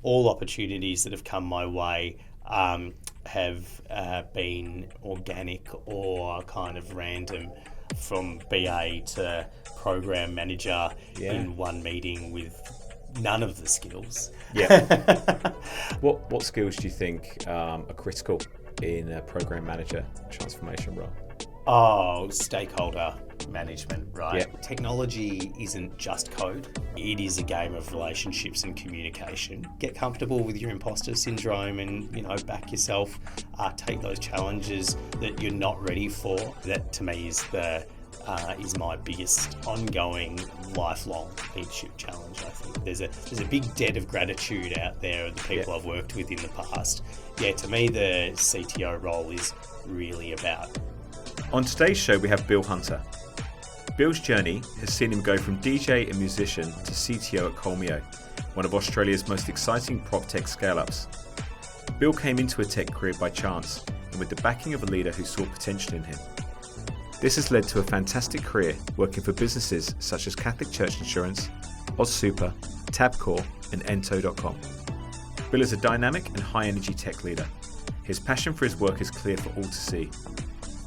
all opportunities that have come my way have been organic or kind of random, from BA to program manager in one meeting with none of the skills. Yeah. What skills do you think are critical in a program manager transformation role? Oh, stakeholder management, right? Yeah. Technology isn't just code. It is a game of relationships and communication. Get comfortable with your imposter syndrome and, back yourself. Take those challenges that you're not ready for. That to me is my biggest ongoing lifelong leadership challenge. I think there's a big debt of gratitude out there of the people I've worked with in the past. Yeah, to me the CTO role is really about. On today's show, we have Bill Hunter. Bill's journey has seen him go from DJ and musician to CTO at Colmeo, one of Australia's most exciting prop tech scale-ups. Bill came into a tech career by chance and with the backing of a leader who saw potential in him. This has led to a fantastic career working for businesses such as Catholic Church Insurance, AusSuper, Tabcorp and Ento.com. Bill is a dynamic and high-energy tech leader. His passion for his work is clear for all to see.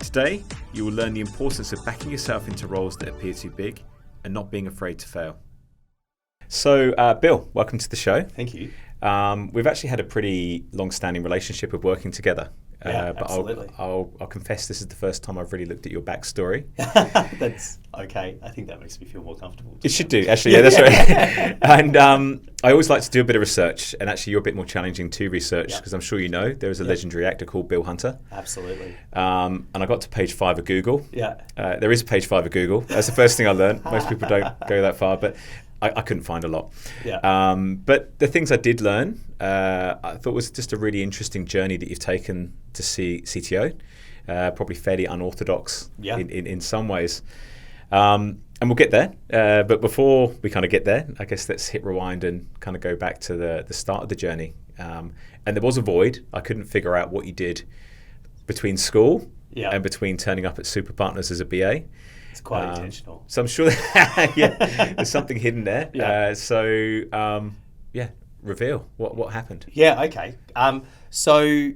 Today, you will learn the importance of backing yourself into roles that appear too big and not being afraid to fail. So, Bill, welcome to the show. Thank you. We've actually had a pretty long-standing relationship of working together. But absolutely. I'll confess this is the first time I've really looked at your backstory. That's okay. I think that makes me feel more comfortable. It should do, actually. Yeah, that's right. And I always like to do a bit of research, and actually you're a bit more challenging to research because I'm sure you know there is a legendary actor called Bill Hunter. Absolutely. And I got to page 5 of Google. Yeah. There is a page 5 of Google. That's the first thing I learned. Most people don't go that far, but I couldn't find a lot. Yeah. But the things I did learn, I thought was just a really interesting journey that you've taken to see CTO, probably fairly unorthodox in some ways. And we'll get there. But before we kind of get there, I guess let's hit rewind and kind of go back to the start of the journey. And there was a void. I couldn't figure out what you did between school and between turning up at Super Partners as a BA. It's quite intentional. So I'm sure there's something hidden there. Reveal what happened. Yeah, okay. So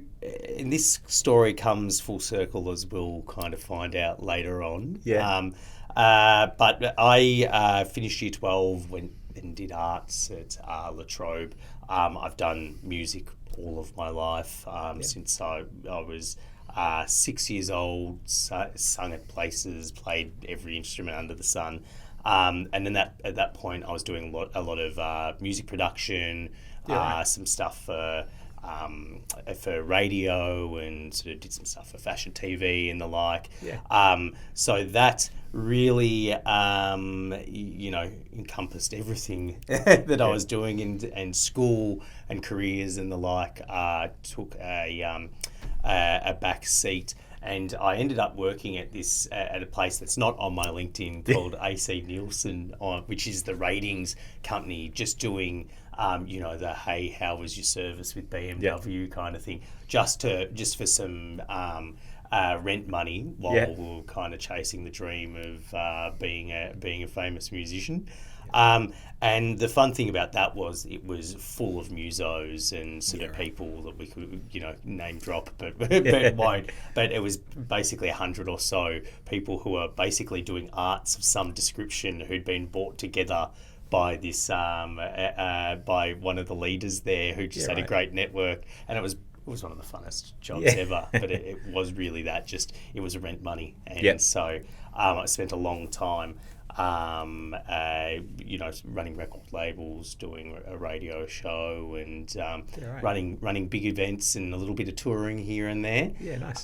this story comes full circle, as we'll kind of find out later on. Yeah. But I finished year 12, went and did arts at La Trobe. I've done music all of my life since I was 6 years old, sung at places, played every instrument under the sun. And then at that point, I was doing a lot of music production, some stuff for radio, and sort of did some stuff for fashion TV and the like. Yeah. So that really, encompassed everything that I was doing, and school and careers and the like. Took a back seat. And I ended up working at a place that's not on my LinkedIn called AC Nielsen, which is the ratings company, just doing, the hey, how was your service with BMW kind of thing, just for some rent money while we were kind of chasing the dream of being a famous musician. And the fun thing about that was it was full of musos and sort of people that we could, name drop, but won't. But it was basically 100 or so people who were basically doing arts of some description who'd been brought together by this by one of the leaders there who just had a great network, and it was one of the funnest jobs ever. But it was really that, it was rent money, and so I spent a long time. Running record labels, doing a radio show, and running big events and a little bit of touring here and there. Yeah, nice.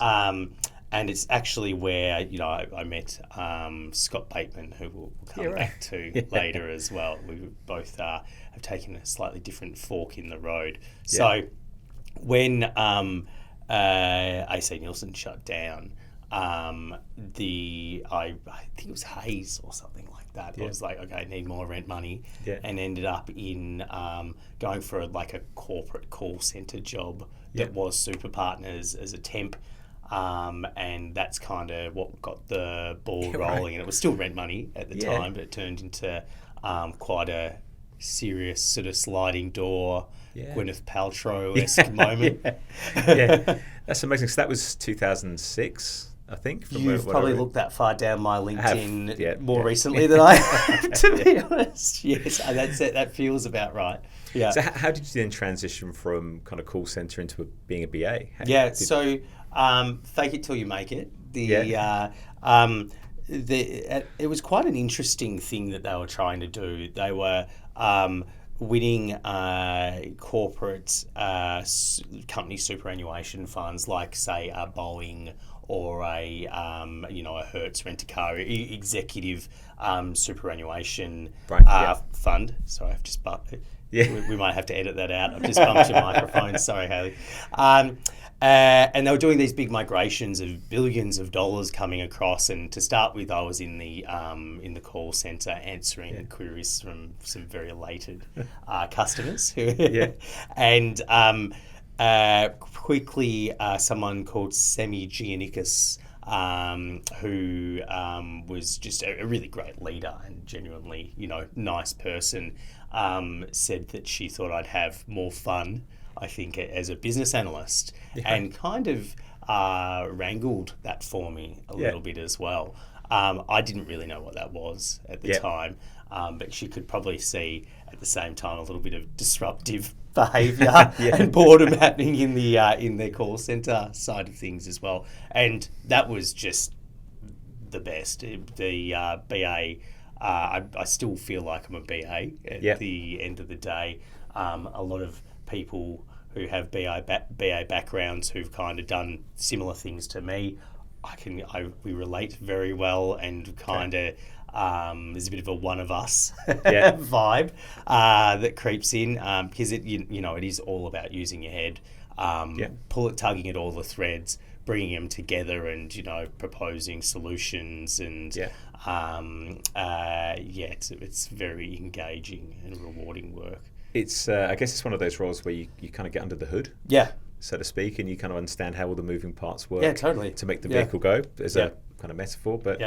And it's actually where I met Scott Bateman, who we'll come back to later as well. We both have taken a slightly different fork in the road. Yeah. So when AC Nielsen shut down, I think it was Hayes or something like that. I was like, okay, I need more rent money, and ended up in going for a corporate call center job that was Super Partners as a temp, and that's kind of what got the ball rolling. And it was still rent money at the time, but it turned into quite a serious sort of sliding door, Yeah. Gwyneth Paltrow-esque moment. Yeah, that's amazing. So that was 2006, I think. You've probably looked that far down my LinkedIn more recently than I have, to be honest. Yes, that feels about right. Yeah. So how did you then transition from kind of call center into being a BA? So fake it till you make it. It was quite an interesting thing that they were trying to do. They were winning corporate company superannuation funds, like say a Boeing or a Hertz Rent-A-Car executive superannuation fund. Sorry, I've just bumped it. Yeah. We might have to edit that out. I've just bumped your microphone. Sorry, Haley. And they were doing these big migrations of billions of dollars coming across. And to start with, I was in the call center answering queries from some very elated customers. And quickly, someone called Semi Giannikis, who was just a really great leader and genuinely, nice person, said that she thought I'd have more fun, I think, as a business analyst, and kind of wrangled that for me a little bit as well. I didn't really know what that was at the time, but she could probably see at the same time a little bit of disruptive behaviour and boredom happening in the call centre side of things as well. And that was just the best. The BA, I still feel like I'm a BA at the end of the day. A lot of people who have BA backgrounds who've kind of done similar things to me, we relate very well, and kind of there's a bit of a one of us vibe that creeps in, because it is all about using your head, tugging at all the threads, bringing them together, and proposing solutions, and it's very engaging and rewarding work. It's I guess it's one of those roles where you kind of get under the hood, so to speak, and you kind of understand how all the moving parts work to make the vehicle go, as a kind of metaphor. But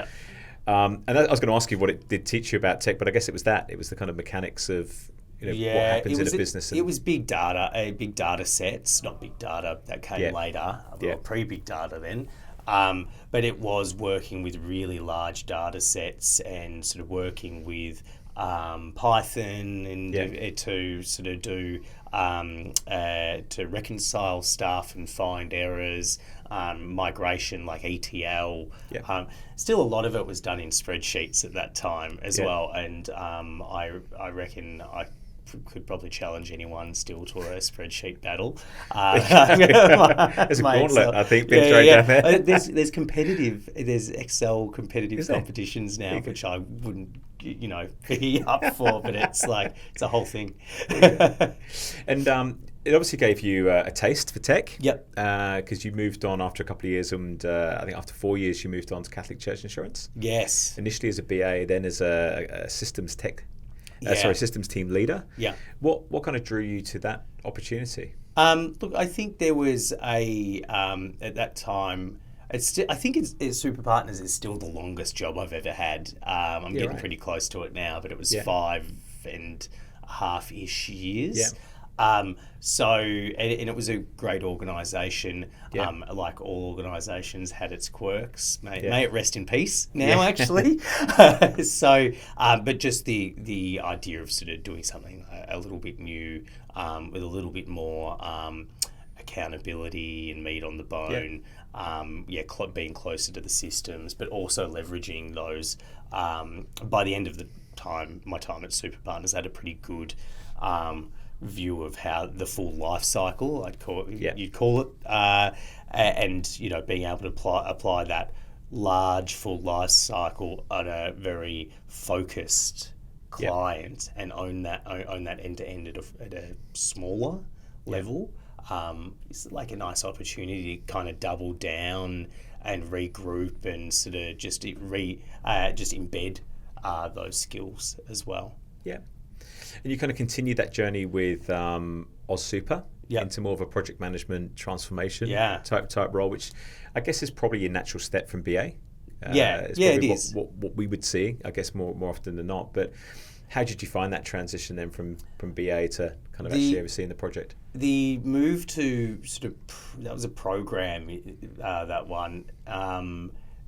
and I was going to ask you what it did teach you about tech, but I guess it was the kind of mechanics of what happens in a business. It was big data sets, not big data that came later, pre-big data then. But it was working with really large data sets and sort of working with Python and to sort of do to reconcile stuff and find errors, migration like ETL. Still, a lot of it was done in spreadsheets at that time as well, and I reckon I could probably challenge anyone still to a spreadsheet battle. There's a gauntlet, I think, being thrown down there. There's Excel competitive competitions now, which I wouldn't, be up for, but it's a whole thing. And it obviously gave you a taste for tech. Because you moved on after a couple of years, and I think after 4 years you moved on to Catholic Church Insurance. Yes. Initially as a BA, then as a systems systems team leader. What kind of drew you to that opportunity? Look, I think there was at that time. I think Super Partners is still the longest job I've ever had. I'm getting pretty close to it now, but it was 5.5-ish years. So it was a great organisation. Like all organisations, had its quirks. May it rest in peace now, actually. So, but just the idea of sort of doing something a little bit new, with a little bit more accountability and meat on the bone. Being closer to the systems, but also leveraging those. By the end of my time at Super Partners, I had a pretty good view of how the full life cycle, you'd call it, and being able to apply that large full life cycle on a very focused client and own that end to end at a smaller level. It's like a nice opportunity to kind of double down and regroup and sort of just embed those skills as well. And you kind of continue that journey with AusSuper into more of a project management transformation type role, which I guess is probably your natural step from BA. It is. What we would see, I guess, more often than not. But How did you find that transition then from BA to kind of actually overseeing the project? The move to that was a program, that one.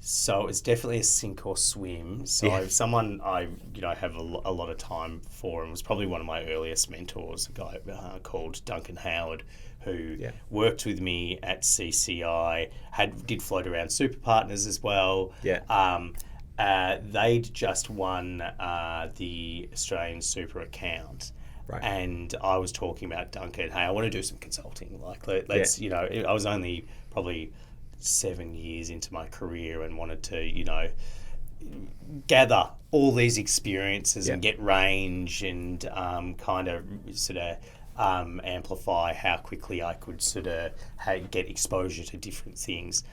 So it's definitely a sink or swim. So someone I have a lot of time for, and was probably one of my earliest mentors, a guy called Duncan Howard, who worked with me at CCI, did float around Super Partners as well. They'd just won the Australian Super account. Right. And I was talking about Duncan, hey, I want to do some consulting. Like, let's, I was only probably 7 years into my career and wanted to, gather all these experiences and get range and kind of amplify how quickly I could get exposure to different things.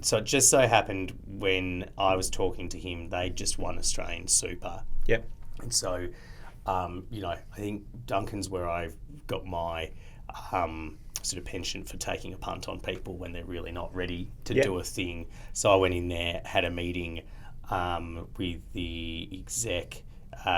So it just so happened when I was talking to him, they just won Australian Super. Yep. And so, I think Duncan's where I've got my penchant for taking a punt on people when they're really not ready to do a thing. So I went in there, had a meeting with the exec,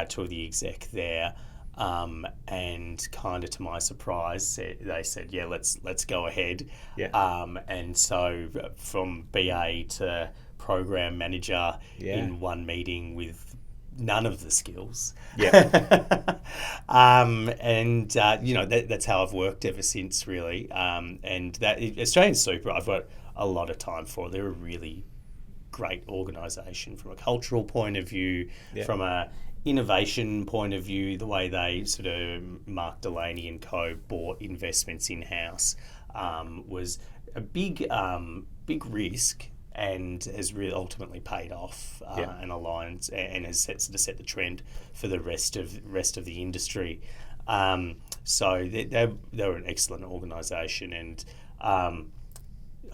two of the exec there, and kind of to my surprise, they said, yeah, let's go ahead. And so from BA to program manager in one meeting with none of the skills. That's how I've worked ever since, really. And that Australian Super, I've got a lot of time for. They're a really great organisation from a cultural point of view, from a innovation point of view. The way they Mark Delaney and co bought investments in house was a big risk, and has really ultimately paid off and aligned and has set the trend for the rest of the industry. So they were an excellent organisation, and I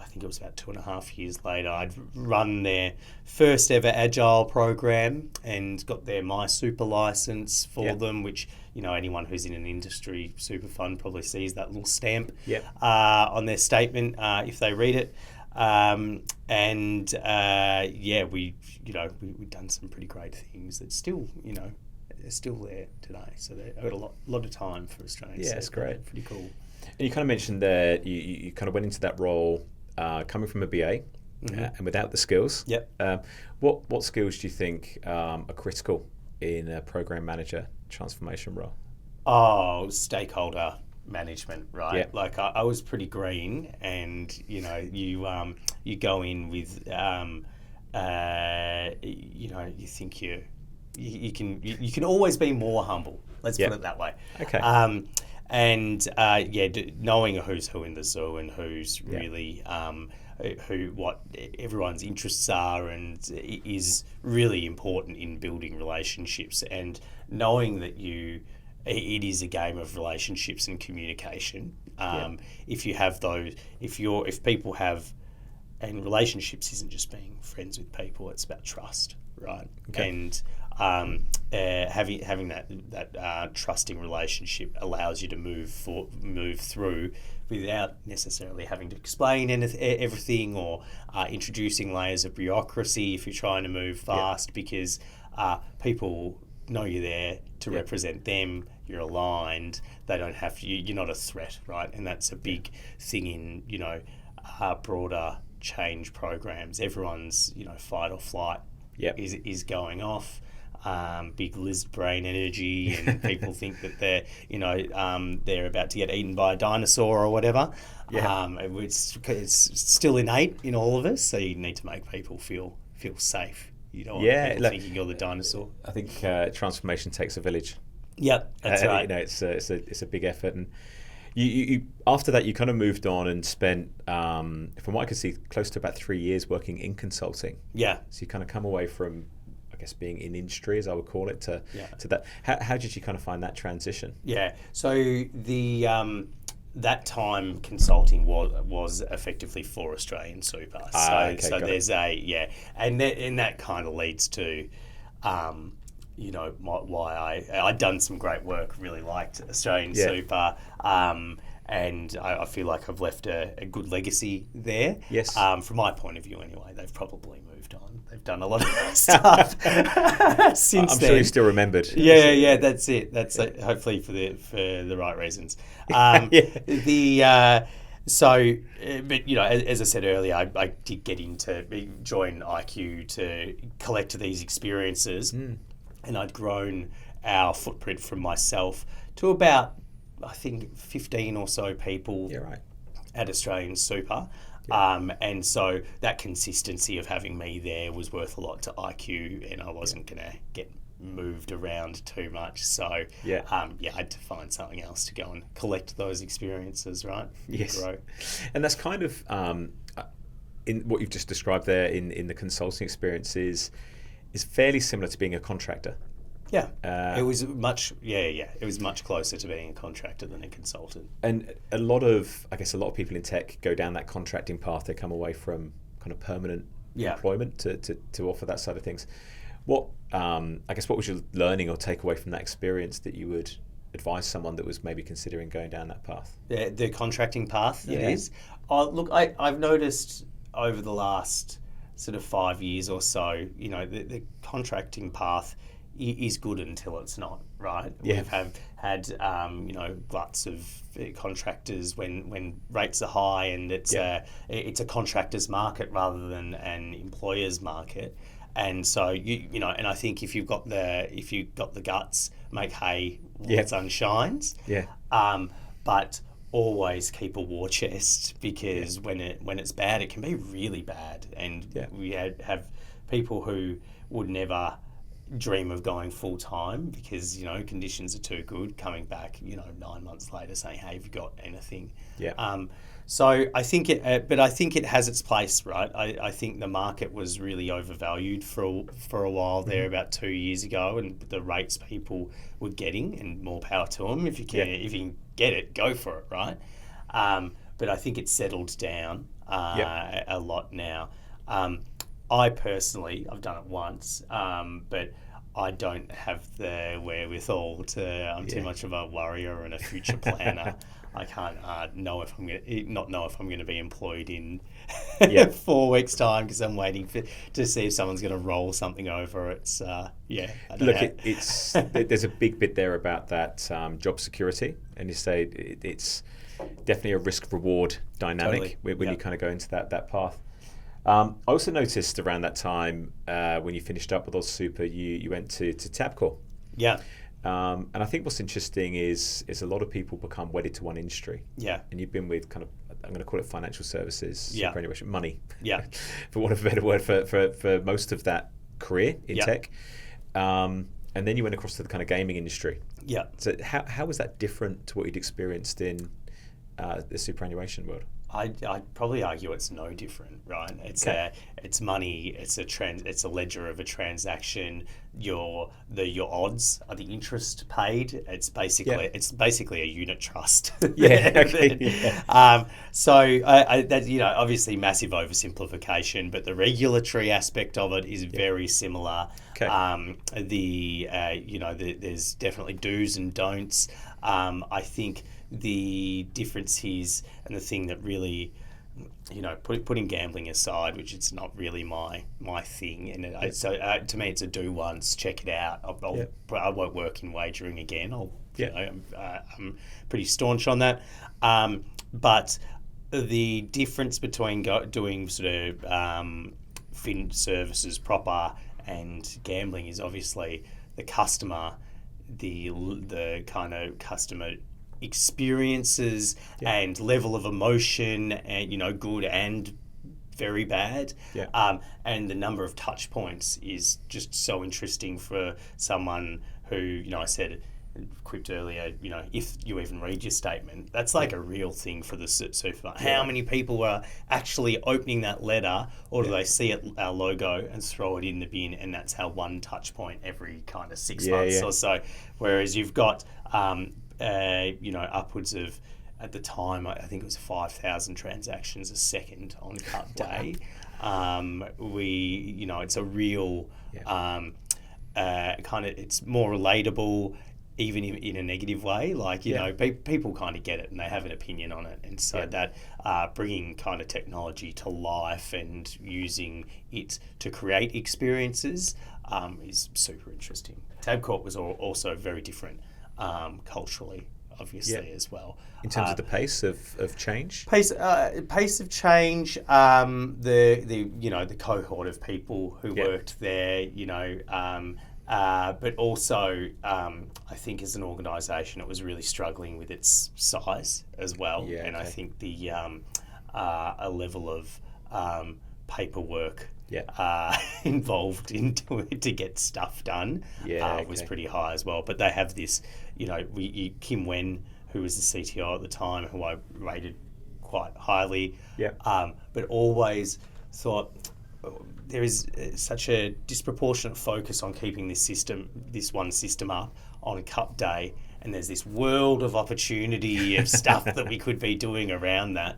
think it was about 2.5 years later, I'd run their first ever Agile program and got their My Super license for them, which anyone who's in an industry super fund probably sees that little stamp on their statement if they read it. We've done some pretty great things that still, they're still there today. So they've got a lot of time for Australians. Yeah, it's great. Pretty cool. And you kind of mentioned that you kind of went into that role coming from a BA and without the skills. What skills do you think are critical in a program manager transformation role? Oh, stakeholder management, right? Like I was pretty green, and you go in with you think you can always be more humble. Let's put it that way. Okay. Knowing who's who in the zoo and who's really what everyone's interests are, and is really important in building relationships, and knowing that it is a game of relationships and communication. If you have those, if people have, and relationships isn't just being friends with people; it's about trust, right? Okay. And having that trusting relationship allows you to move through without necessarily having to explain everything or introducing layers of bureaucracy if you're trying to move fast, because people know you're there to represent them. You're aligned. They don't have to. You're not a threat, right? And that's a big thing in broader change programs. Everyone's fight or flight is going off. Big lizard brain energy, and people think that they're about to get eaten by a dinosaur or whatever. It's still innate in all of us, so you need to make people feel safe. You don't want people thinking you're the dinosaur. I think transformation takes a village. Yep, that's right. It's a big effort, and you after that you kind of moved on and spent, from what I could see, close to about 3 years working in consulting. So you kind of come away from, I guess, being in industry, as I would call it, to that. How did you kind of find that transition? So the that time consulting was effectively for Australian Super. So there's and that kind of leads to why I'd done some great work, really liked Australian Super, and I feel like I've left a good legacy there. Yes. From my point of view, anyway, they've probably moved on. They've done a lot of stuff since I'm then. sure you're still remembered. Yeah, that's it. That's hopefully for the right reasons. But as I said earlier, I did join IQ to collect these experiences, and I'd grown our footprint from myself to about, I think, 15 or so people at Australian Super. And so that consistency of having me there was worth a lot to IQ, and I wasn't going to get moved around too much. So I had to find something else to go and collect those experiences, right? Yes. Grow. And that's kind of in what you've just described there in the consulting experiences is fairly similar to being a contractor. Yeah, it was much. It was much closer to being a contractor than a consultant. And a lot of people in tech go down that contracting path. They come away from kind of permanent employment to offer that side of things. What what was your learning or takeaway from that experience that you would advise someone that was maybe considering going down that path? The contracting path. That is. Look, I've noticed over the last sort of 5 years or so, the contracting path is good until it's not, right? Yeah. We've had gluts of contractors when rates are high, and it's a contractor's market rather than an employer's market. And so and I think if you've got the guts, make hay while the sun shines. Yeah. But always keep a war chest, because when it's bad, it can be really bad. And we have people who would never dream of going full time because conditions are too good, coming back 9 months later saying, hey, have you got anything? So I think it has its place, right? I think the market was really overvalued for a while there, about 2 years ago, and the rates people were getting, and more power to them. If you can get it, go for it, right? But I think it's settled down a lot now. I personally, I've done it once, but I don't have the wherewithal to. I'm too much of a worrier and a future planner. I can't not know if I'm going to be employed in 4 weeks' time, because I'm waiting to see if someone's going to roll something over. It's there's a big bit there about that job security, and you say it's definitely a risk-reward dynamic when you kind of go into that path. I also noticed around that time when you finished up with Oz Super, you went to Tabcorp. Yeah. And I think what's interesting is a lot of people become wedded to one industry. Yeah. And you've been with kind of, I'm going to call it financial services, superannuation, money. Yeah. For want of a better word, for most of that career in tech. And then you went across to the kind of gaming industry. Yeah. So how was that different to what you'd experienced in the superannuation world? I'd probably argue it's no different, right? It's money. It's a ledger of a transaction. Your odds are the interest paid. It's basically a unit trust. So that obviously massive oversimplification, but the regulatory aspect of it is very similar. Okay. There's definitely do's and don'ts. I think the difference is, and the thing that really, putting gambling aside, which it's not really my thing, and to me it's a do once, check it out. I won't work in wagering again. I'm pretty staunch on that. But the difference between doing sort of fin services proper and gambling is obviously the customer, the kind of customer experiences and level of emotion, and good and very bad. And the number of touch points is just so interesting for someone who, I said, quipped earlier, if you even read your statement, that's like a real thing for the super. How many people are actually opening that letter, or do they see our logo and throw it in the bin, and that's how one touch point every kind of 6 months or so. Whereas you've got upwards of, at the time, I think it was 5,000 transactions a second on cut day. It's a real kind of, it's more relatable. even in a negative way. Like, you know, people kind of get it and they have an opinion on it. And so that bringing kind of technology to life and using it to create experiences is super interesting. Tabcorp was also very different culturally, obviously, as well. In terms of the pace of change? Pace of change, the cohort of people who worked there, you know, but also I think as an organisation it was really struggling with its size as well. And I think the a level of paperwork involved into it to get stuff done was pretty high as well. But they have this, you know, Kim Wen, who was the CTO at the time, who I rated quite highly, but always thought there is such a disproportionate focus on keeping this one system up on Cup Day, and there's this world of opportunity of stuff that we could be doing around that.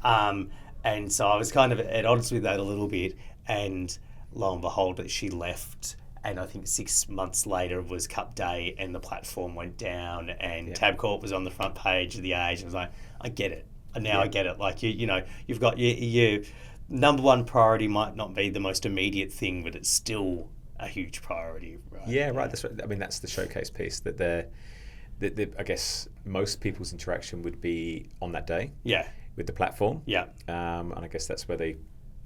And so I was kind of at odds with that a little bit, and lo and behold, she left. And I think 6 months later was Cup Day, and the platform went down, and Tabcorp was on the front page of the Age. And I was like, I get it. And now I get it. Like, you know, you've got your number one priority might not be the most immediate thing, but it's still a huge priority. Right? Yeah, right. That's what, I mean, that's the showcase piece that I guess most people's interaction would be on that day. Yeah. With the platform. Yeah. And I guess that's where I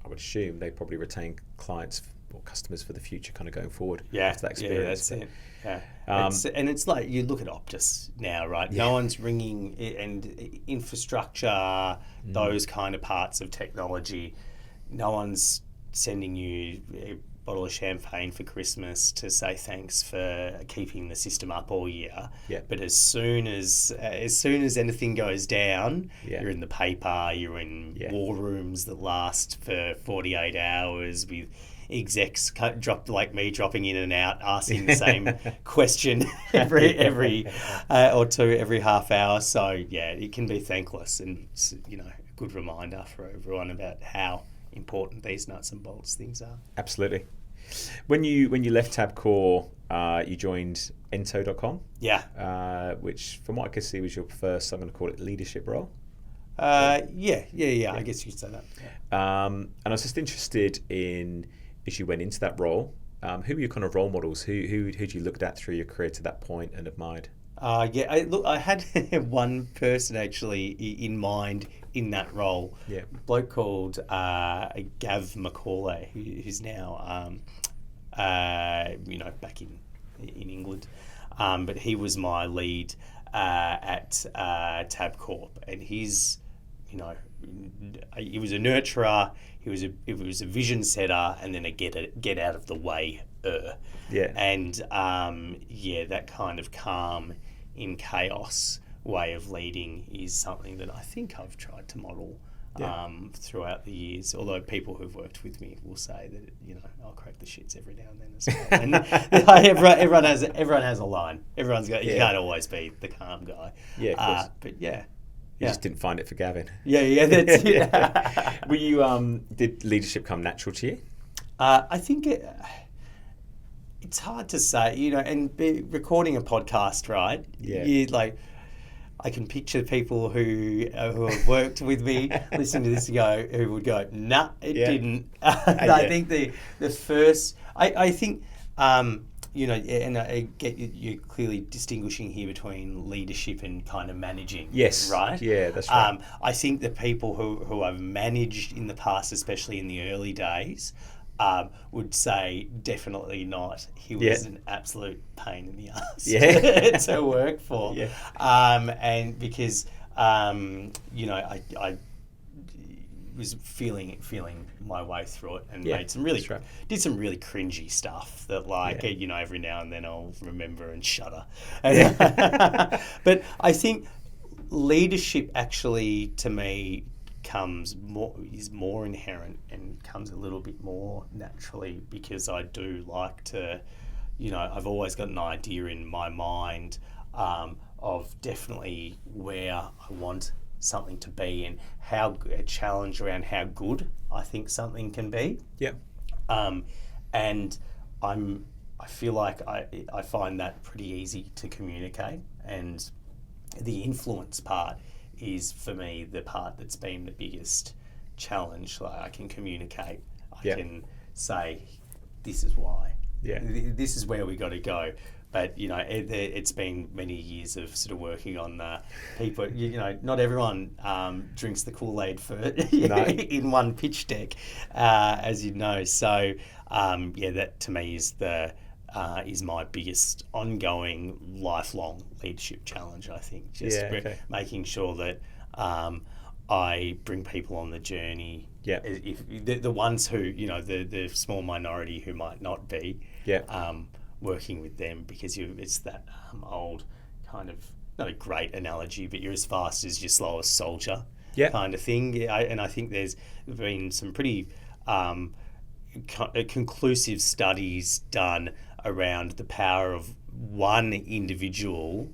would assume they probably retain clients or customers for the future, kind of going forward. After that experience. That's it. Yeah. It's like you look at Optus now, right? No one's ringing and infrastructure, those kind of parts of technology. No one's sending you a bottle of champagne for Christmas to say thanks for keeping the system up all year. Yeah. But as soon as anything goes down, you're in the paper. You're in war rooms that last for 48 hours with execs dropping in and out, asking the same question every or two every half hour. So it can be thankless, and it's, you know, a good reminder for everyone about how important these nuts and bolts things are. Absolutely. When you left Tabcorp, you joined Ento.com. Yeah. Which, from what I could see, was your first, I'm going to call it, leadership role. I guess you could say that. Yeah. And I was just interested in, as you went into that role, who were your kind of role models? Who'd you looked at through your career to that point and admired? I had one person actually in mind in that role. Yeah. A bloke called Gav Macaulay, who's now back in England. But he was my lead at Tabcorp, and he's, you know, he was a nurturer. He was a vision setter, and then a get out of the way. And that kind of calm in chaos way of leading is something that I think I've tried to model throughout the years. Although people who've worked with me will say that, you know, I'll crack the shits every now and then as well. And everyone has a line. Everyone's got. You can't always be the calm guy. Yeah, of course. But yeah. You just didn't find it for Gavin. Yeah, that's it. Were you? Did leadership come natural to you? I think it's hard to say, you know, and recording a podcast, right? Yeah. I can picture people who have worked with me listening to this who would go, nah, it didn't. I think the first, I think, you know, and I get you're clearly distinguishing here between leadership and kind of managing. Yes. Right? Yeah, that's right. I think the people who I've managed in the past, especially in the early days, would say definitely not. He was an absolute pain in the ass to work for. Yeah. And because, you know, I was feeling my way through it and did some really cringy stuff that you know, every now and then I'll remember and shudder. But I think leadership actually to me is more inherent and comes a little bit more naturally, because I do like to, you know, I've always got an idea in my mind of definitely where I want something to be and how a challenge around how good I think something can be. Yeah. And I'm I feel like I find that pretty easy to communicate, and the influence part is for me the part that's been the biggest challenge. Like, I can communicate, I can say, this is why, this is where we got to go. But it's been many years of sort of working on the people. Not everyone drinks the Kool-Aid for in one pitch deck, as you know. So that to me is my biggest ongoing, lifelong leadership challenge. I think making sure that I bring people on the journey. Yeah. If the ones who the small minority who might not be. Yeah. Working with them, because it's that old kind of, not a great analogy, but you're as fast as your slowest soldier kind of thing. And I think there's been some pretty conclusive studies done around the power of one individual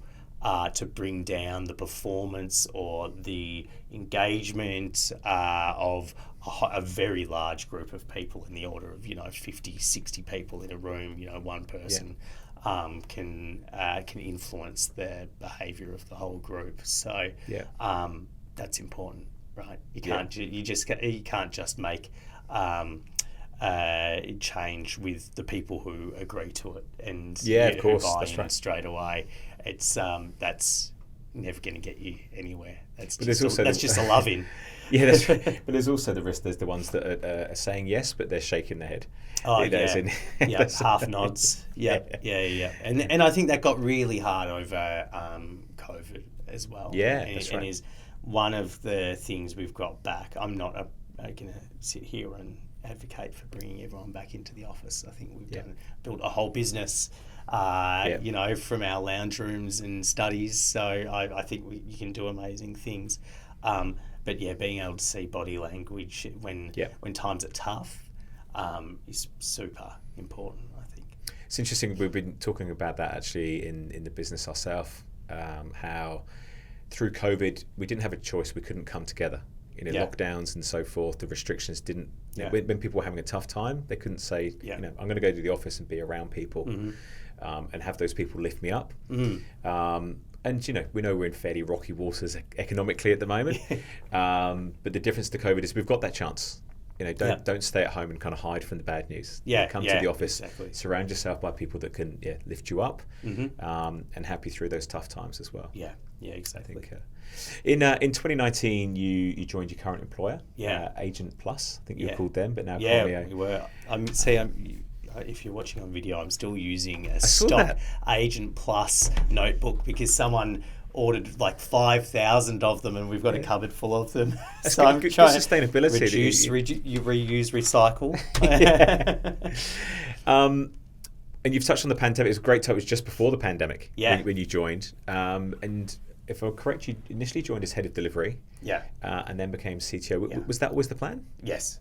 to bring down the performance or the engagement of a very large group of people, in the order of 50, 60 people in a room. One person can influence the behaviour of the whole group. So that's important, right? You can't just make change with the people who agree to it and of course, who buy that's in right. straight away. It's that's never going to get you anywhere. That's But just a love in. Yeah, that's right. But there's also the risk. There's the ones that are saying yes, but they're shaking their head. Oh, half nods. Yeah. And I think that got really hard over COVID as well. Yeah, and, that's and right. is one of the things we've got back. I'm not going to sit here and advocate for bringing everyone back into the office. I think we've built a whole business, from our lounge rooms and studies. So I think you can do amazing things. But being able to see body language when times are tough is super important, I think. It's interesting. We've been talking about that actually in the business ourselves. How through COVID we didn't have a choice. We couldn't come together. Lockdowns and so forth. The restrictions didn't. When people were having a tough time, they couldn't say, I'm going to go to the office and be around people, and have those people lift me up. And we know we're in fairly rocky waters economically at the moment. But the difference to COVID is we've got that chance. Don't stay at home and kind of hide from the bad news. Come to the office. Exactly. Surround yourself by people that can lift you up, and help you through those tough times as well. Yeah, exactly. I think, in 2019, you joined your current employer, Agent Plus. I think you were called them, but now Colmeo. We were. If you're watching on video, I'm still using a stock Agent Plus notebook because someone ordered like 5,000 of them, and we've got a cupboard full of them. That's so good, I'm good trying sustainability. To reuse, recycle. And you've touched on the pandemic. It was a great time. It was just before the pandemic when you joined. And if I'm correct, you initially joined as head of delivery. And then became CTO. Was that always the plan? Yes.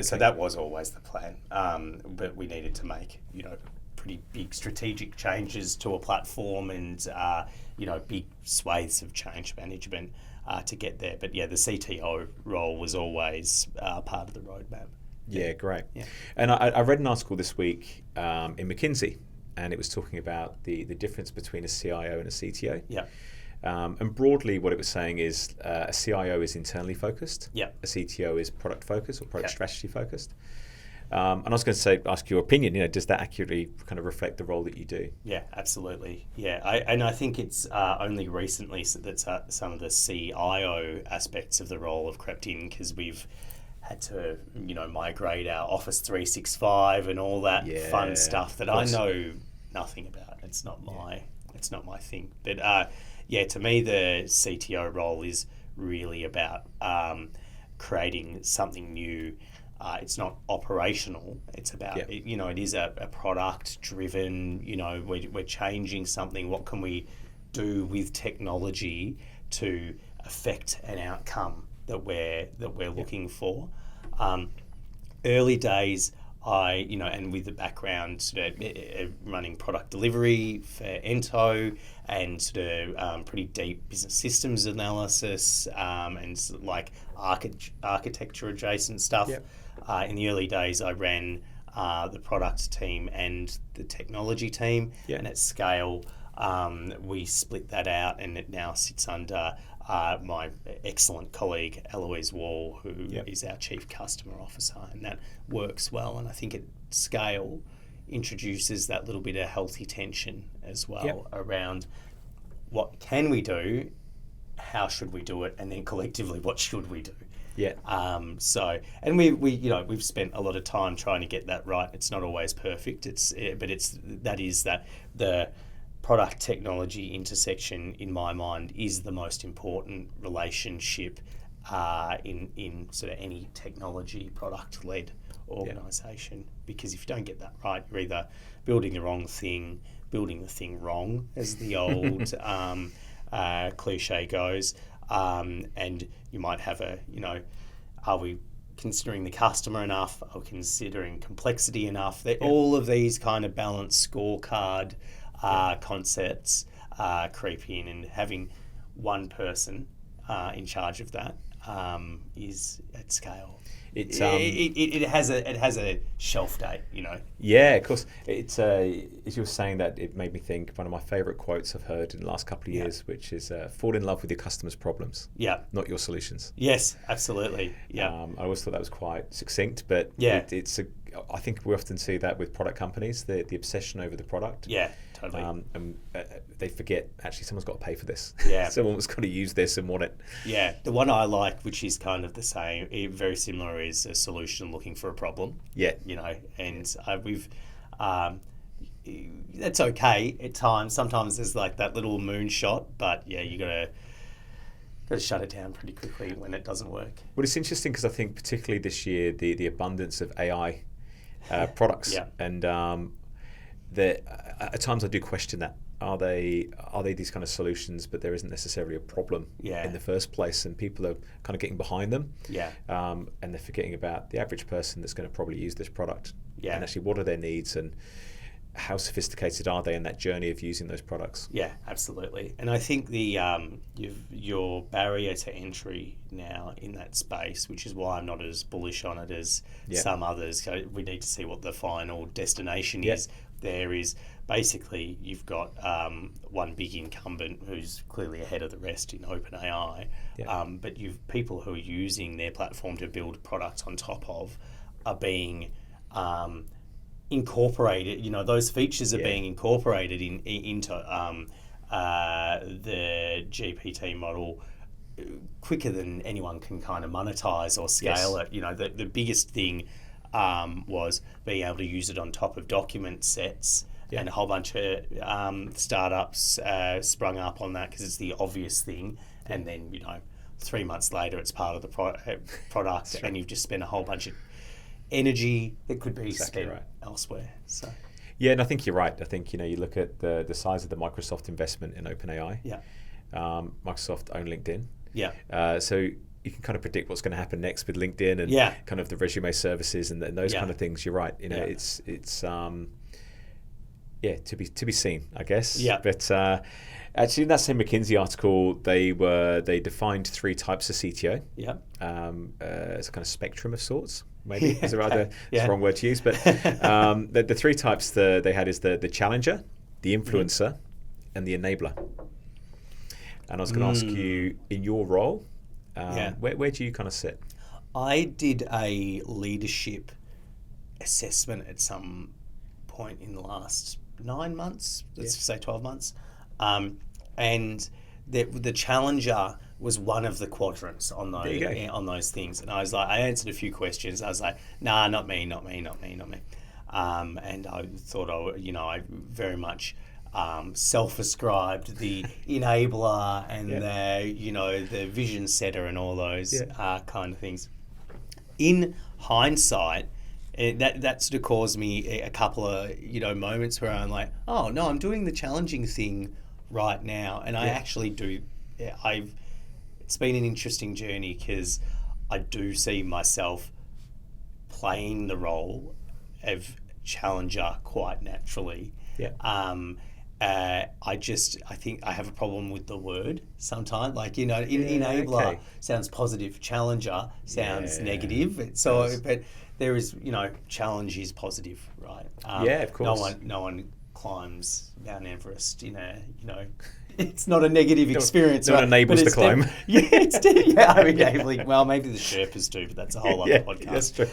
So that was always the plan. But we needed to make pretty big strategic changes to a platform and big swathes of change management to get there. But the CTO role was always part of the roadmap. Yeah, great. Yeah. And I read an article this week in McKinsey, and it was talking about the difference between a CIO and a CTO. And broadly, what it was saying is a CIO is internally focused. A CTO is product focused or product strategy focused. And I was going to ask your opinion. Does that accurately kind of reflect the role that you do? Yeah, absolutely. I think it's only recently that some of the CIO aspects of the role have crept in, because we've had to migrate our Office 365 and all that fun stuff that I know nothing about. It's not my thing. But to me, the CTO role is really about creating something new. It's not operational. It's about it is a product driven. We're changing something. What can we do with technology to affect an outcome that we're looking for? Early days, and with the background sort of running product delivery for Ento and sort of pretty deep business systems analysis and like architecture adjacent stuff. In the early days, I ran the product team and the technology team. Yeah. And at scale, we split that out, and it now sits under my excellent colleague Eloise Wall, who is our Chief Customer Officer, and that works well. And I think at scale introduces that little bit of healthy tension as well around what can we do, how should we do it, and then collectively what should we do. Yeah. And we've spent a lot of time trying to get that right. It's not always perfect. That the product technology intersection, in my mind, is the most important relationship in sort of any technology product led organisation. Because if you don't get that right, you're either building the wrong thing, building the thing wrong, as the old cliche goes, and you might have are we considering the customer enough? Are we considering complexity enough? All of these kind of balanced scorecard concepts creep in, and having one person in charge of that is at scale. It has a shelf date, Yeah, of course. It's as you were saying that, it made me think one of my favourite quotes I've heard in the last couple of years, which is fall in love with your customers' problems, not your solutions. Yes, absolutely. Yeah. I always thought that was quite succinct, but I think we often see that with product companies, the obsession over the product. Yeah, totally. And they forget, actually, someone's got to pay for this. Yeah. Someone's got to use this and want it. Yeah. The one I like, which is kind of the same, very similar, is a solution looking for a problem. Yeah. And we've... that's okay at times. Sometimes there's like that little moonshot, but you got to shut it down pretty quickly when it doesn't work. Well, it's interesting because I think particularly this year, the abundance of AI products, and at times I do question that. Are they these kind of solutions, but there isn't necessarily a problem in the first place, and people are kind of getting behind them, and they're forgetting about the average person that's going to probably use this product, and actually what are their needs and how sophisticated are they in that journey of using those products? Yeah, absolutely. And I think your barrier to entry now in that space, which is why I'm not as bullish on it as some others. We need to see what the final destination is. There is basically, you've got one big incumbent who's clearly ahead of the rest in OpenAI, but you've people who are using their platform to build products on top of are being incorporated. Those features are being incorporated into the GPT model quicker than anyone can kind of monetize or scale it. The biggest thing was being able to use it on top of document sets, and a whole bunch of startups sprung up on that because it's the obvious thing, and then 3 months later it's part of the product, and you've just spent a whole bunch of energy that could be spent elsewhere. So and I think you're right. I think you look at the size of the Microsoft investment in OpenAI. Microsoft own LinkedIn. So you can kind of predict what's going to happen next with LinkedIn and kind of the resume services and those kind of things. You're right. It's to be seen, I guess. But actually, in that same McKinsey article, they defined 3 types of CTO. It's a kind of spectrum of sorts. Maybe is a rather it's the wrong word to use, but the 3 types they had is the challenger, the influencer, and the enabler. And I was going to ask you, in your role, where do you kind of sit? I did a leadership assessment at some point in the last 9 months, let's say 12 months, and the challenger was one of the quadrants on those things. And I answered a few questions. I was like, nah, not me. And I thought, I very much self-ascribed the enabler and the vision setter and all those kind of things. In hindsight, that sort of caused me a couple of moments where I'm like, oh no, I'm doing the challenging thing right now, and I actually do. It's been an interesting journey because I do see myself playing the role of challenger quite naturally. I think I have a problem with the word sometimes. Enabler sounds positive, challenger sounds negative. But there is, challenge is positive, right? Yeah, of course. No one climbs Mount Everest in a, it's not a negative experience. No one enables the climb. Well, maybe the Sherpas do, but that's a whole other podcast. That's true.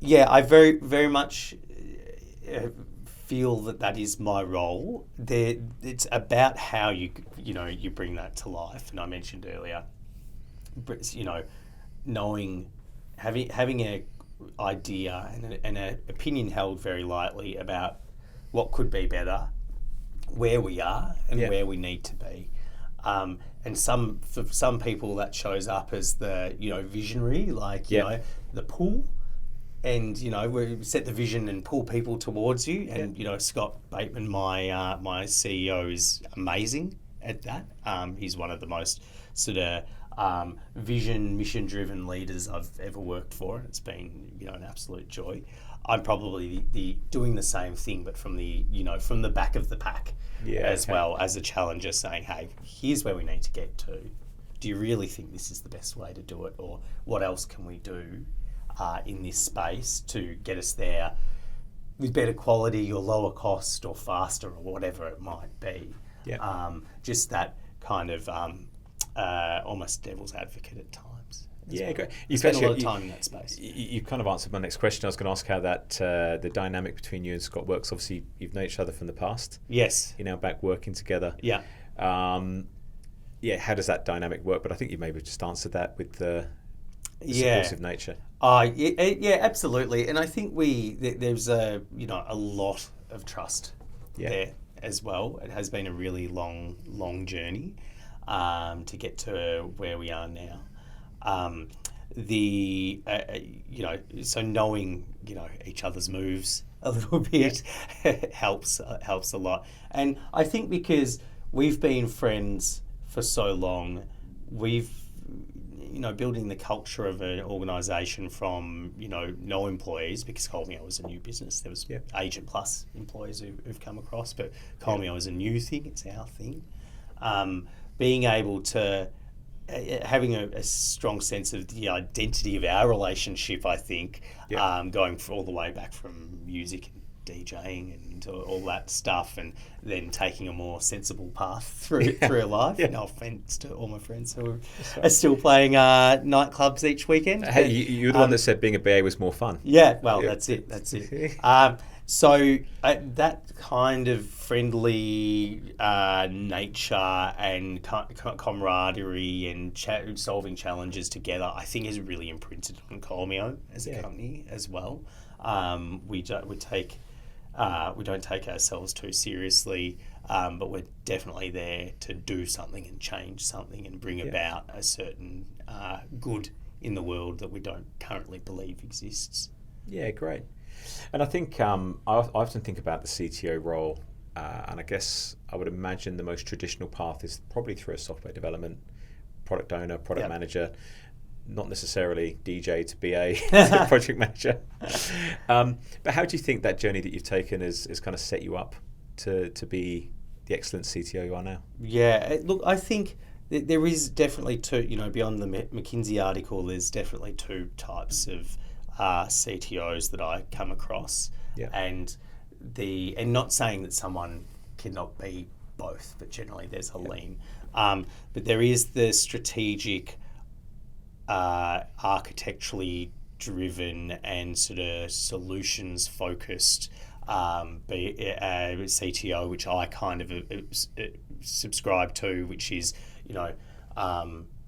I very, very much feel that is my role. It's about how you bring that to life. And I mentioned earlier, knowing, having a idea and an opinion held very lightly about what could be better, where we are and where we need to be. And for some people that shows up as the, visionary, like, the pull, and, we set the vision and pull people towards you. And, Scott Bateman, my CEO, is amazing at that. He's one of the most sort of mission-driven leaders I've ever worked for. And it's been, an absolute joy. I'm probably the doing the same thing, but from the back of the pack well as a challenger, saying, hey, here's where we need to get to. Do you really think this is the best way to do it? Or what else can we do in this space to get us there with better quality or lower cost or faster or whatever it might be? Just that kind of almost devil's advocate at times. Great. You spend a lot of time in that space. You kind of answered my next question. I was going to ask how that the dynamic between you and Scott works. Obviously, you've known each other from the past. Yes. You're now back working together. Yeah. How does that dynamic work? But I think you maybe just answered that with the supportive nature. Absolutely. And I think there's a lot of trust there as well. It has been a really long journey to get to where we are now. So knowing each other's moves a little bit helps a lot. And I think because we've been friends for so long, we've building the culture of an organisation from no employees, because Colmeo was a new business. There was Agent Plus employees who've come across, but Colmeo is a new thing. It's our thing. Being able to having a strong sense of the identity of our relationship, I think, going all the way back from music and DJing and all that stuff, and then taking a more sensible path through life. No offence to all my friends who are still playing nightclubs each weekend. Hey, you're the one that said being a BA was more fun. That's it. So that kind of friendly nature and camaraderie and solving challenges together, I think, is really imprinted on Colmeo as a company as well. We don't take ourselves too seriously, but we're definitely there to do something and change something and bring about a certain good in the world that we don't currently believe exists. Yeah, great. And I think I often think about the CTO role, and I guess I would imagine the most traditional path is probably through a software development, product owner, product manager, not necessarily DJ to BA to project manager. But how do you think that journey that you've taken has kind of set you up to be the excellent CTO you are now? Yeah, look, I think there is definitely two, beyond the McKinsey article, there's definitely two types of CTOs that I come across. And not saying that someone cannot be both, but generally there's a lean. But there is the strategic, architecturally driven and sort of solutions focused CTO, which I kind of subscribe to, which is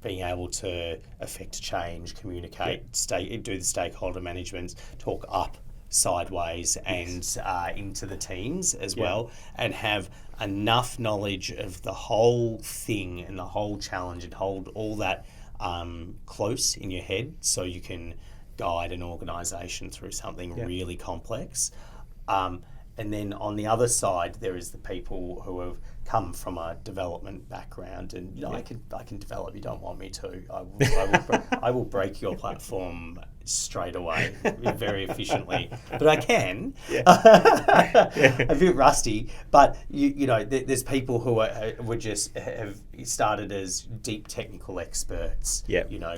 being able to affect change, communicate, do the stakeholder management, talk up, sideways, and into the teams as well, and have enough knowledge of the whole thing and the whole challenge and hold all that close in your head so you can guide an organisation through something really complex. And then on the other side, there is the people who have come from a development background, and I can develop. You don't want me to. I will break your platform straight away very efficiently, but I can. Yeah. A bit rusty, but you know, there's people who were just have started as deep technical experts. Yeah. You know,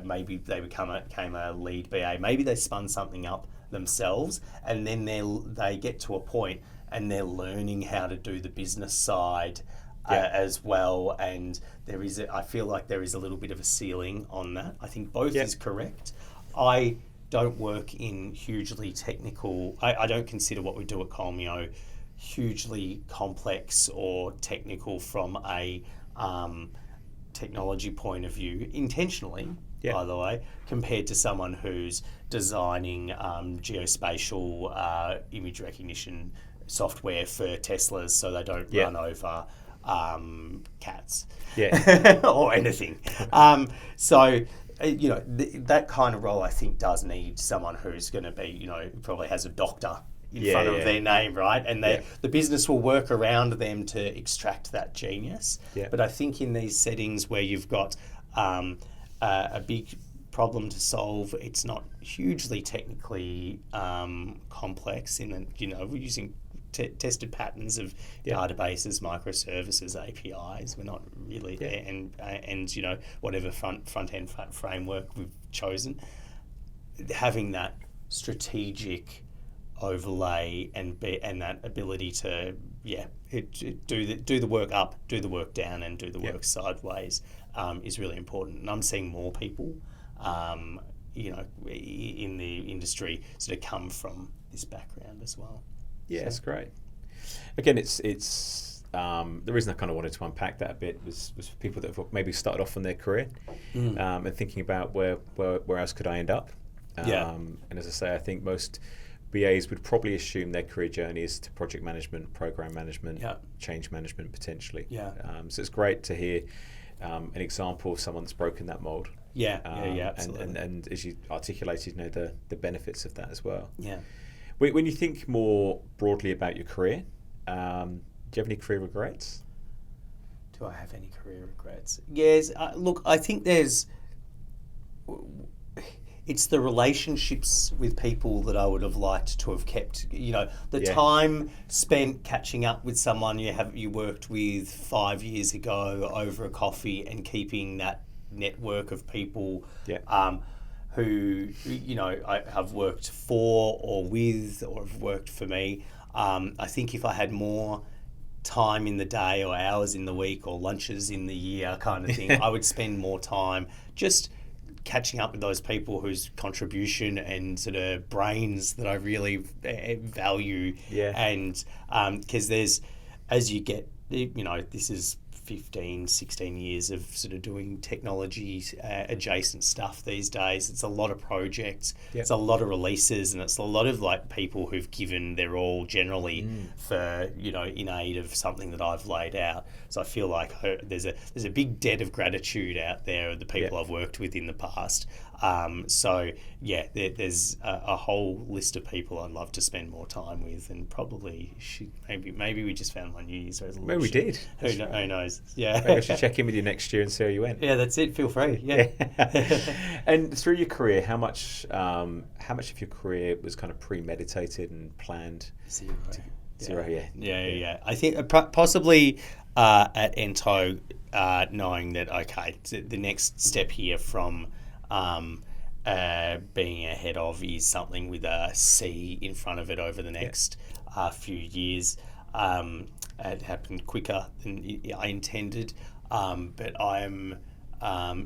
maybe they became a lead BA. Maybe they spun something up themselves, and then they get to a point and they're learning how to do the business side. As well, and I feel like there is a little bit of a ceiling on that. I think both is correct. I don't work in hugely technical. I don't consider what we do at Colmeo hugely complex or technical from a technology point of view, intentionally, by the way, compared to someone who's designing geospatial image recognition software for Teslas so they don't run over cats or anything. So you know, that kind of role I think does need someone who's going to be, you know, probably has a doctor in front of their name, right? And the business will work around them to extract that genius. But I think in these settings where you've got a big problem to solve, it's not hugely technically complex in that, you know, we're using tested patterns of databases, microservices, APIs. We're not really there, and you know, whatever front end framework we've chosen, having that strategic overlay and that ability to do the work up, do the work down, and do the work sideways is really important. And I'm seeing more people, you know, in the industry sort of come from this background as well. Yeah, that's great. Again, it's the reason I kind of wanted to unpack that a bit was for people that have maybe started off in their career and thinking about where else could I end up. And as I say, I think most BAs would probably assume their career journey is to project management, program management, change management potentially. So it's great to hear an example of someone that's broken that mold. Absolutely. And as you articulated, you know, the benefits of that as well. When you think more broadly about your career, do you have any career regrets? Do I have any career regrets? Yes. Look, I think it's the relationships with people that I would have liked to have kept. You know, the time spent catching up with someone you worked with 5 years ago over a coffee and keeping that network of people. Who, you know, I've worked for or with or have worked for me. I think if I had more time in the day or hours in the week or lunches in the year kind of thing, I would spend more time just catching up with those people whose contribution and sort of brains that I really value. And because there's, as you get, you know, this is 15, 16 years of sort of doing technology adjacent stuff these days. It's a lot of projects, it's a lot of releases, and it's a lot of like people who've given their all generally for, you know, in aid of something that I've laid out. So I feel like there's a big debt of gratitude out there of the people I've worked with in the past. There's a whole list of people I'd love to spend more time with, and probably maybe we just found my New Year's resolution. Maybe we did. Who knows? Maybe I should check in with you next year and see how you went. Yeah, that's it. Feel free. And through your career, how much of your career was kind of premeditated and planned? Zero. Yeah. I think possibly at Ento, knowing that the next step here from being ahead of is something with a C in front of it over the next few years. It happened quicker than I intended, but I'm,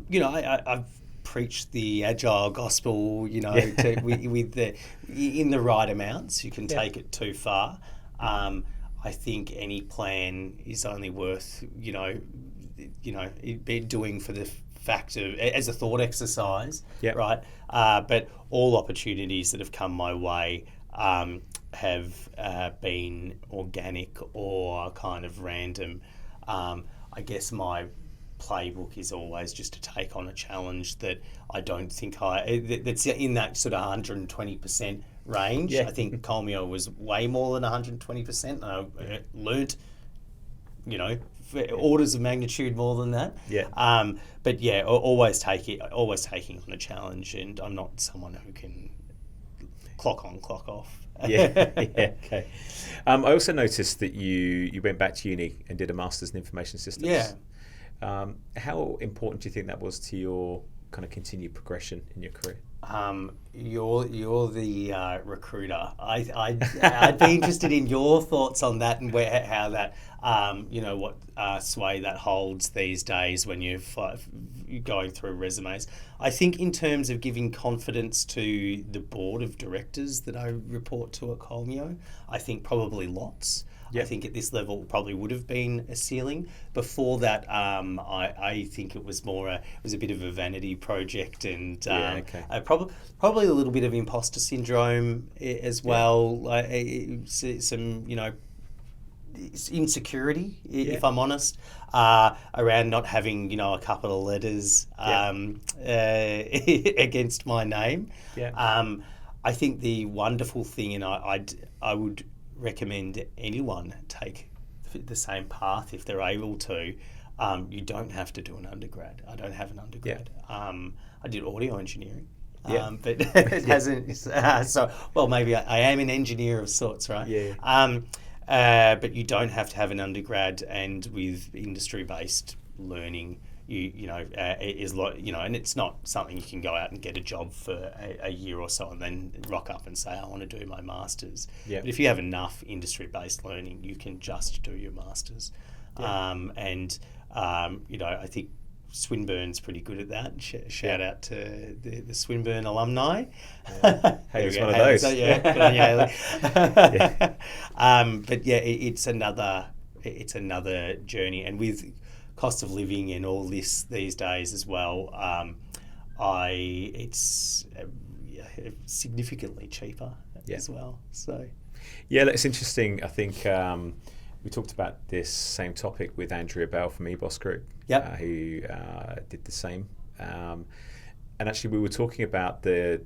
you know, I've preached the agile gospel, you know, in the right amounts. You can take it too far. I think any plan is only worth, doing for the fact of, as a thought exercise, right? But all opportunities that have come my way have been organic or kind of random. I guess my playbook is always just to take on a challenge that I don't think that's in that sort of 120% range. I think Colmeo was way more than 120%. I learnt orders of magnitude more than that. Yeah. But yeah, always taking on a challenge, and I'm not someone who can clock on, clock off. Yeah. Okay. I also noticed that you went back to uni and did a master's in information systems. Yeah. How important do you think that was to your kind of continued progression in your career? You're the recruiter. I'd be interested in your thoughts on that and how that what sway that holds these days when you're going through resumes. I think in terms of giving confidence to the board of directors that I report to at Colmio, I think probably lots. Yep. I think at this level probably would have been a ceiling. Before that, I think it was it was a bit of a vanity project, and probably a little bit of imposter syndrome as well. Some insecurity, if I'm honest, around not having a couple of letters against my name. Yeah. I think the wonderful thing, and I would recommend anyone take the same path if they're able to. You don't have to do an undergrad. I don't have an undergrad. I did audio engineering. But it hasn't. Maybe I am an engineer of sorts, right? Yeah. But you don't have to have an undergrad, and with industry-based learning, and it's not something you can go out and get a job for a year or so and then rock up and say, I want to do my master's. Yeah. But if you have enough industry-based learning, you can just do your master's. Yeah. I think Swinburne's pretty good at that. Shout out to the Swinburne alumni. Yeah. Hey, it's one of those. Good on you, Haley. But yeah, it's another journey, and with cost of living and all this these days as well, it's significantly cheaper as well. So yeah, it's interesting. I think we talked about this same topic with Andrea Bell from EBOS Group, who did the same. And actually, we were talking about the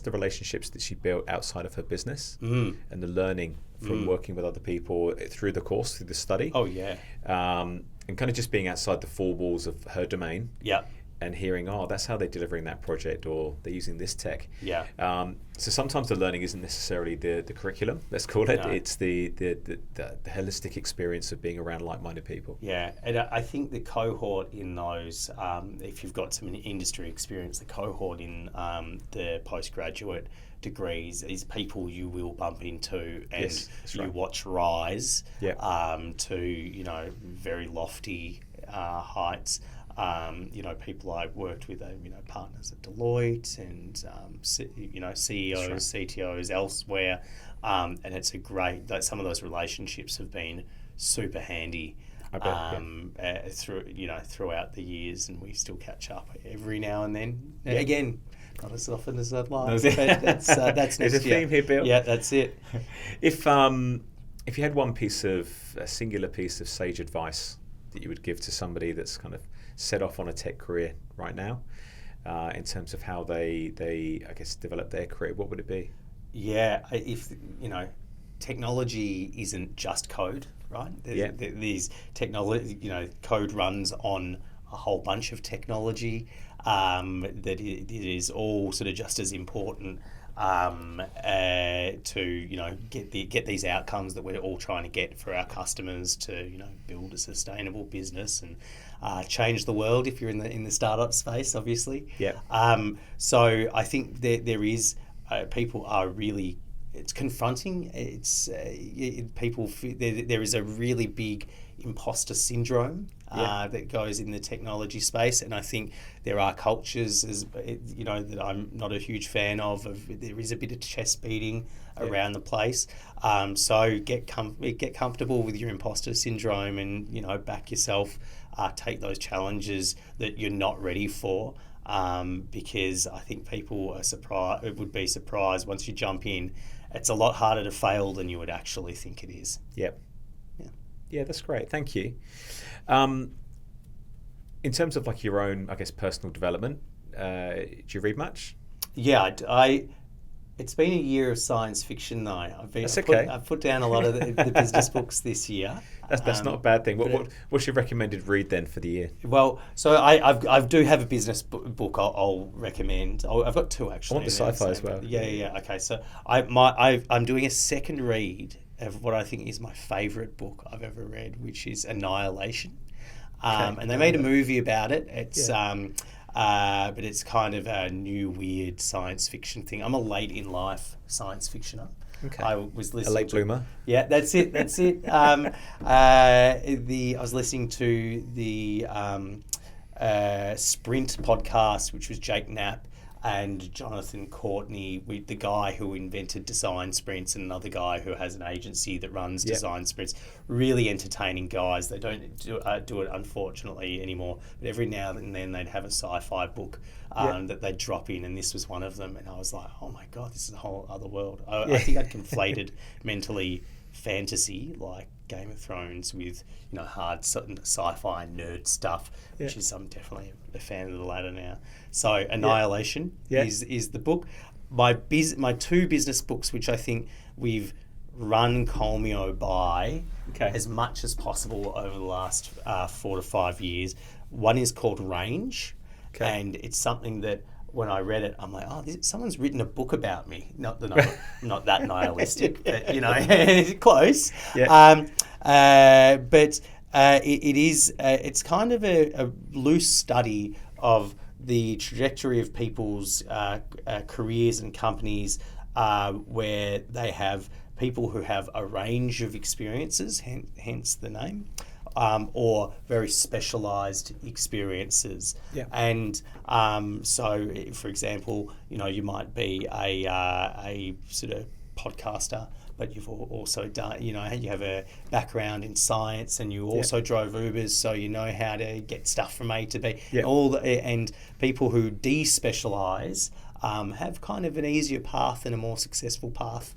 relationships that she built outside of her business and the learning from working with other people through the course, through the study. Oh yeah. And kind of just being outside the four walls of her domain. Yeah. And hearing, that's how they're delivering that project, or they're using this tech. Yeah. So sometimes the learning isn't necessarily the curriculum, let's call it. No. It's the holistic experience of being around like-minded people. Yeah, and I think the cohort in those, if you've got some industry experience, the cohort in the postgraduate degrees is people you will bump into and watch rise to very lofty heights. People I've worked with, partners at Deloitte and CEOs, CTOs elsewhere, and it's a great. Some of those relationships have been super handy. Throughout the years, and we still catch up every now and then. Yeah. Again, not as often as I'd like, but that's next There's a theme here, Bill. Yeah, that's it. If you had a singular piece of sage advice that you would give to somebody that's kind of set off on a tech career right now, in terms of how they develop their career, what would it be? Yeah, if technology isn't just code, right? These technology, code runs on a whole bunch of technology. That it is all sort of just as important to get these outcomes that we're all trying to get for our customers to build a sustainable business and change the world if you're in the startup space, obviously. Yeah. So I think there is people are really. It's confronting. It's there is a really big imposter syndrome that goes in the technology space, and I think there are cultures that I'm not a huge fan of. There is a bit of chest beating around the place. So get comfortable with your imposter syndrome, and back yourself. Take those challenges that you're not ready for. Because I think people would be surprised once you jump in. It's a lot harder to fail than you would actually think it is. Yep. Yeah, that's great. Thank you. In terms of your own, personal development, do you read much? Yeah, It's been a year of science fiction, though. I've put down a lot of the business books this year. That's not a bad thing. What's your recommended read then for the year? Well, so I do have a business book I'll recommend. I've got two actually. I want the sci-fi as well. Yeah. Okay, so I'm doing a second read of what I think is my favourite book I've ever read, which is Annihilation. And they made a movie about it. It's but it's kind of a new weird science fiction thing. I'm a late in life science fictioner. Okay. I was listening a late bloomer. Yeah, that's it. I was listening to the Sprint podcast, which was Jake Knapp and Jonathan Courtney, with the guy who invented Design Sprints and another guy who has an agency that runs Design Sprints. Really entertaining guys. They don't do it, unfortunately, anymore. But every now and then they'd have a sci-fi book that they'd drop in, and this was one of them. And I was like, oh my God, this is a whole other world. I think I'd conflated mentally fantasy like Game of Thrones with hard sci-fi nerd stuff, which is I'm definitely a fan of the latter now. So Annihilation is the book. My two business books, which I think we've run Colmio by as much as possible over the last 4 to 5 years. One is called Range, and it's something that when I read it, I'm like, someone's written a book about me. Not that I'm not that nihilistic, but close. Yeah. But it is. It's kind of a loose study of the trajectory of people's careers and companies, where they have people who have a range of experiences, hence the name. Or very specialised experiences. Yeah. And so, for example, you might be a sort of podcaster, but you've also done, you have a background in science, and you also drove Ubers, so you know how to get stuff from A to B. Yeah. And people who de-specialise have kind of an easier path and a more successful path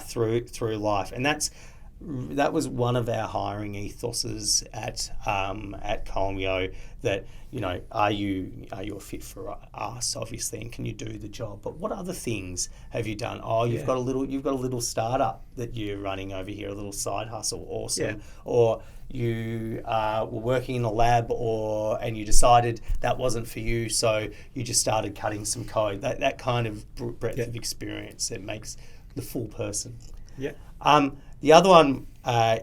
through life, and that was one of our hiring ethoses at Colmio, that are you a fit for us, obviously, and can you do the job, but what other things have you done? You've got a little startup that you're running over here, a little side hustle, awesome. Or you were working in a lab, and you decided that wasn't for you, so you just started cutting some code. That kind of breadth of experience that makes the full person. The other one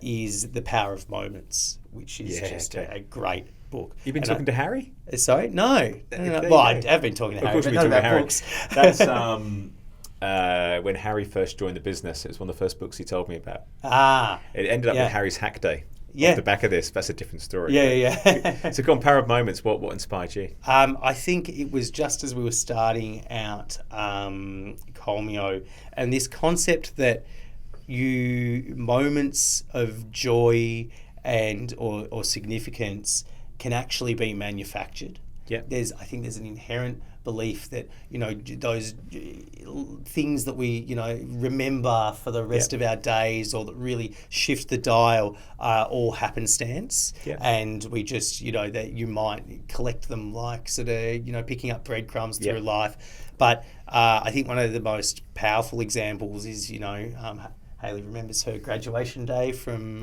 is The Power of Moments, which is just a great book. You've been talking to Harry? Sorry? No. Well, I have been talking to Harry, but not about books. That's when Harry first joined the business. It was one of the first books he told me about. It ended up with Harry's Hack Day. Off the back of this, that's a different story. So go on, Power of Moments, what inspired you? I think it was just as we were starting out Colmio, and this concept that moments of joy and or significance can actually be manufactured. I think there's an inherent belief that those things that we remember for the rest of our days, or that really shift the dial, are all happenstance, and we just that you might collect them like sort of picking up breadcrumbs through life. But I think one of the most powerful examples is Hayley remembers her graduation day from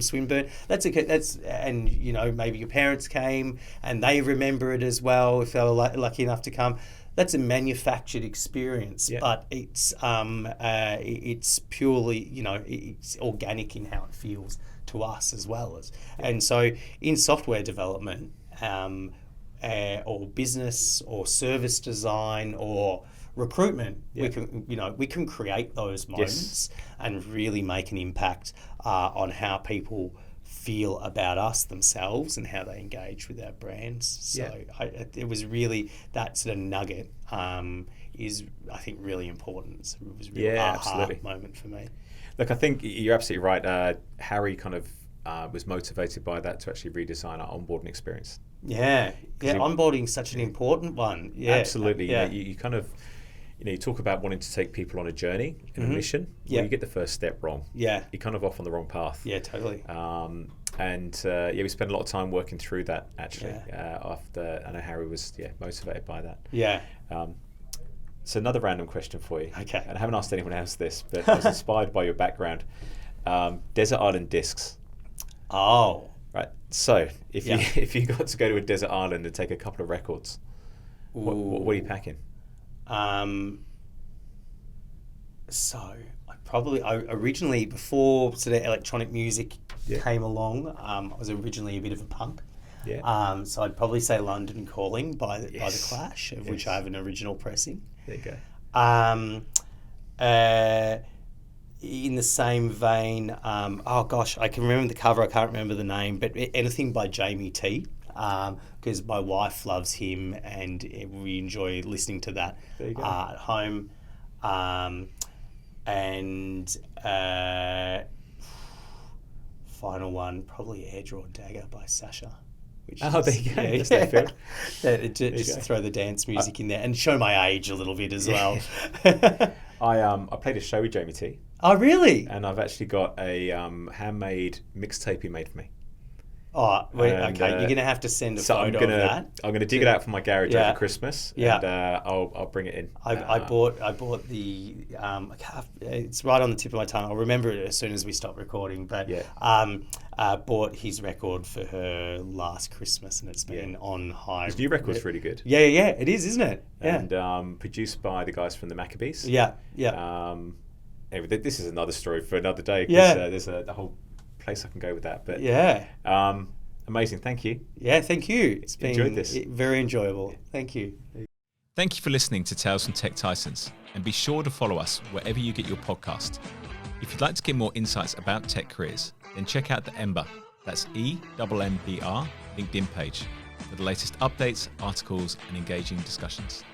Swinburne. And maybe your parents came and they remember it as well if they were lucky enough to come. That's a manufactured experience, but it's purely it's organic in how it feels to us as well as. And so in software development, or business or service design or recruitment, we can create those moments and really make an impact on how people feel about us themselves and how they engage with our brands. So it was really that sort of nugget is, I think, really important. So it was really a aha moment for me. Look, I think you're absolutely right. Harry kind of was motivated by that to actually redesign our onboarding experience. Onboarding is such an important one. Absolutely. You kind of you talk about wanting to take people on a journey and a mission. Well, you get the first step wrong. You're kind of off on the wrong path. Totally. We spent a lot of time working through that actually. After I know Harry was motivated by that. So another random question for you. Okay. And I haven't asked anyone else this, but I was inspired by your background. Desert island discs. Oh. Right. So if you got to go to a desert island and take a couple of records, what are you packing? So I originally, before sort of electronic music came along, I was originally a bit of a punk. Yeah. So I'd probably say London Calling by the Clash, of which I have an original pressing. There you go. In the same vein, I can remember the cover, I can't remember the name, but anything by Jamie T, because my wife loves him and we enjoy listening to that at home. And final one, probably Air Draw Dagger by Sasha. There you go. Just to throw the dance music in there and show my age a little bit as well. I played a show with Jamie T. Oh, really? And I've actually got a handmade mixtape he made for me. Oh, okay. You're going to have to send a photo of that. I'm going to dig it out from my garage over Christmas. Yeah. And I'll bring it in. I bought the. It's right on the tip of my tongue. I'll remember it as soon as we stop recording. But bought his record for her last Christmas, and it's been on high. His new record's really good. Yeah. It is, isn't it? Yeah. And produced by the guys from the Maccabees. Yeah. Anyway, this is another story for another day. There's a whole place I can go with that. But amazing. Thank you. Yeah, thank you. It's been enjoyed this. Very enjoyable. Thank you. Thank you for listening to Tales from Tech Titans, and be sure to follow us wherever you get your podcast. If you'd like to get more insights about tech careers, then check out the Emmbr, that's EMMBR LinkedIn page for the latest updates, articles, and engaging discussions.